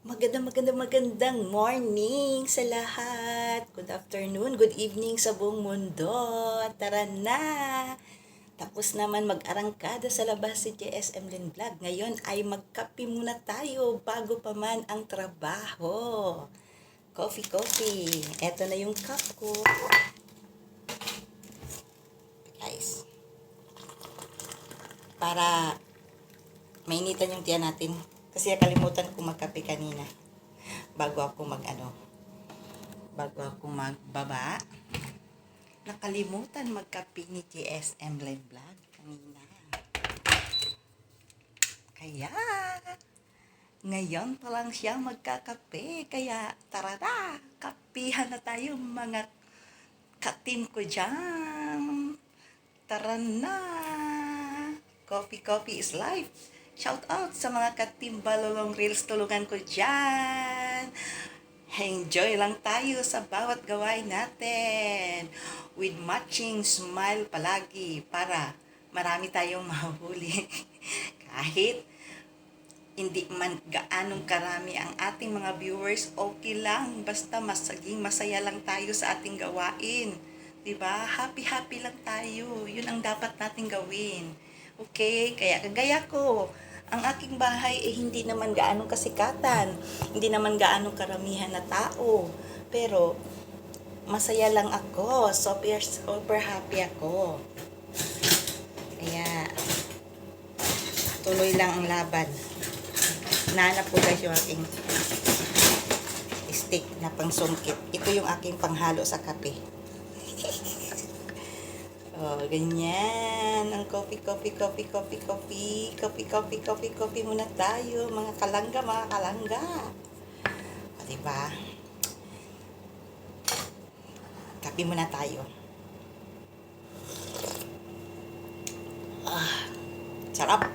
Magandang morning sa lahat. Good afternoon, good evening sa buong mundo. Tara na! Tapos naman mag-arangkada sa labas si JSM Lin Vlog. Ngayon ay magkape muna tayo bago pa man ang trabaho. Coffee. Eto na yung cup ko. Guys. Para mainitan yung tiyan natin. Kasi kalimutan ko magkape kanina. Bago ako magbaba. Nakalimutan magkape ni JSM Live Vlog kanina. Kaya, ngayon pa lang siya magkakape. Kaya, tara na, kapihan na tayo mga ka-team ko dyan. Tara na. Coffee is life. Shout out sa mga ka-team Balolong Reels, tulungan ko dyan. Enjoy lang tayo sa bawat gawain natin. With matching smile palagi para marami tayong mahuli. Kahit hindi man gaanong karami ang ating mga viewers, okay lang. Basta masaya lang tayo sa ating gawain. Diba? Happy lang tayo. Yun ang dapat nating gawin. Okay? Kaya kagaya ko, ang aking bahay hindi naman gaanong kasikatan. Hindi naman gaanong karamihan na tao. Pero, masaya lang ako. Super happy ako. Kaya, tuloy lang ang laban. Nahanap ko guys yung aking stick na pangsungkit. Ito yung aking panghalo sa kape. Oh, ganyan. Ang coffee muna tayo. Mga kalangga. O, diba? Kape muna tayo. Sarap.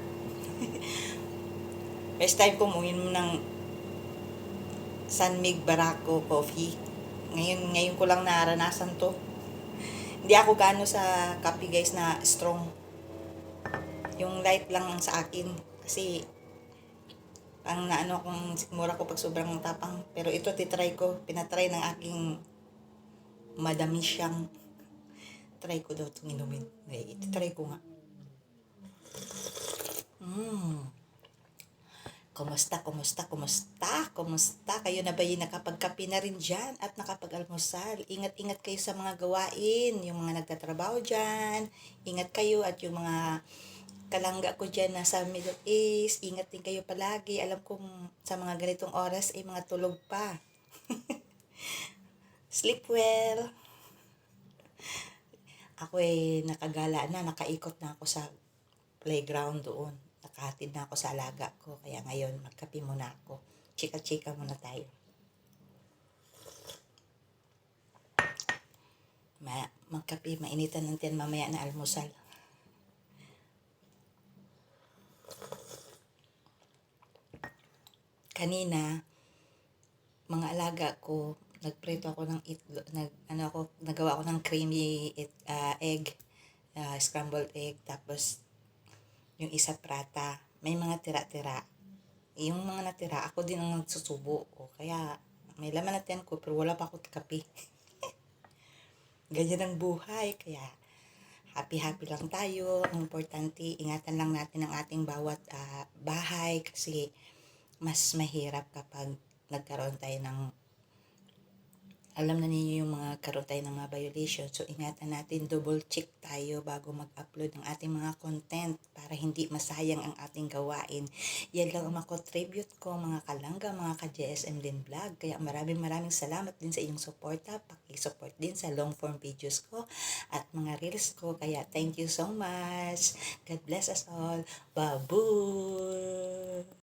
First time ko uminom ng San Mig Barako coffee. Ngayon ko lang naranasan to. Hindi ako gano sa kape guys na strong. Yung light lang sa akin. Kasi, ang naano kung mura ko pag sobrang tapang. Pero ito titry ko. Pinatry ng aking madami siyang. Try ko daw itong inumin. Try ko nga. Kumusta? Kayo na ba yung nakapagkape na rin dyan at nakapag-almusal? Ingat kayo sa mga gawain, yung mga nagtatrabaho dyan. Ingat kayo at yung mga kalangga ko dyan na sa Middle East. Ingat din kayo palagi. Alam kong sa mga ganitong oras ay mga tulog pa. Sleep well. Ako ay nakagala na, nakaikot na ako sa playground doon. Nakahatid na ako sa alaga ko. Kaya ngayon, magkape muna ako. Chika muna tayo. Magkape, mainitan natin mamaya na almusal. Kanina, mga alaga ko, nagprito ako ng nagawa ako ng creamy egg, scrambled egg, tapos yung isa prata. May mga tira-tira. Yung mga natira, ako din ang nagsusubo. Kaya, may laman natin ko, pero wala pa ako kape. Ganyan ang buhay. Kaya, happy lang tayo. Ang importante, ingatan lang natin ang ating bawat bahay. Kasi, mas mahirap kapag nagkaroon tayo ng alam na ninyo yung mga karoon tayo ng mga violation. So, ingatan natin, double check tayo bago mag-upload ng ating mga content para hindi masayang ang ating gawain. Yan lang ang mga tribute ko, mga kalangga, mga ka-JSM Lin Vlog. Kaya maraming salamat din sa inyong suporta. Paki-support din sa long form videos ko at mga reels ko. Kaya thank you so much. God bless us all. Babu!